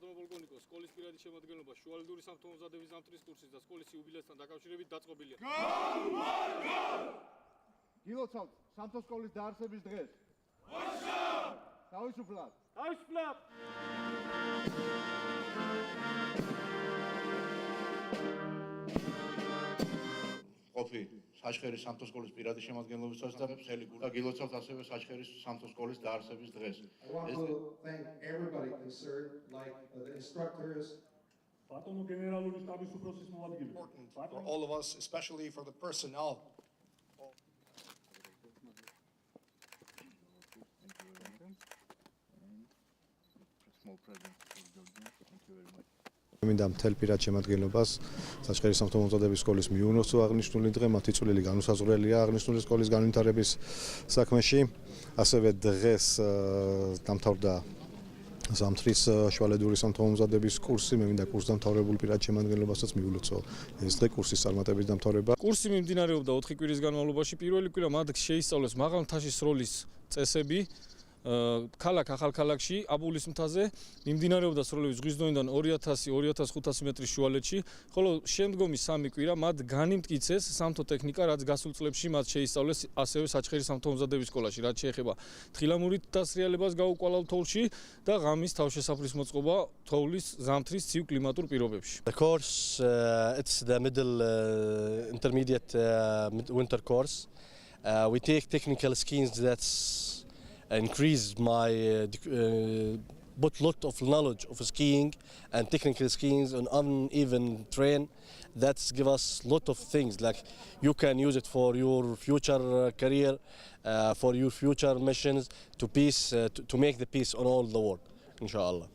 ბატონო პოლკოვნიკო, სკოლის პირადი შემადგენლობა შუალედური სამთო-მომზადების ზამთრის კურსის და სკოლის იუბილეასთან დაკავშირებით დაწყობილია. გამარჯობა! გილოცავთ სამთო სკოლის დაარსების დღეს. ოშა! თავისუფლად. თავისუფლად! ყოფი საჩხერის სამთო სკოლის პირადი შემადგენლობისას და მთელი გუნდა გილოცავთ ასევე საჩხერის სამთო სკოლის დაარსების დღეს. I want to thank everybody concerned, like the instructors. ბატონო გენერალური შტაბის უფროსის მოადგილე. For all of us, especially for the personnel. მინდა მთელ პირად შემადგენლობას საჩხერის სამთო-მომზადების სკოლის მიუნოს აღნიშნული დღე, მათი წვლილი განუსაზღვრელია აღნიშნული სკოლის განვითარების საქმეში. ასევე დღეს დამთავრდა ზამთრის შუალედური სამთო-მომზადების კურსი. მე მინდა კურსდამთავრებულ პირად შემადგენლობასაც მიულოცო ეს დღე კურსის წარმატების დამთავრება. კურსი მიმდინარეობდა 4 კვირის განმავლობაში. პირველი კვირა მათ შეისწავლეს მაღალ მთაში სროლის წესები. ქალაქ ახალქალაქში აბულის მთაზე მიმდინარეობდა სროლები ზღვის დონიდან 2000-2500 მეტრის შუალედში, ხოლო შემდგომი 3 კვირა მათ განიმტკიცეს სამთო ტექნიკა, რაც გასულ წლებში მათ შეისწავლეს ასევე საჩხერის სამთო-მომზადების სკოლაში, რაც შეეხება თხილამურით დასრიალებას გაუკვალავ თოვლში და ღამის თავშესაფრის მოწყობა თოვლის ზამთრის ცივ კლიმატურ პირობებში. The course it's the middle intermediate winter course. We take technical skills that's increased my but lot of knowledge of skiing and technical skills on uneven terrain. That's give us lot of things like you can use it for your future career, for your future missions to make the peace on all the world, inshallah.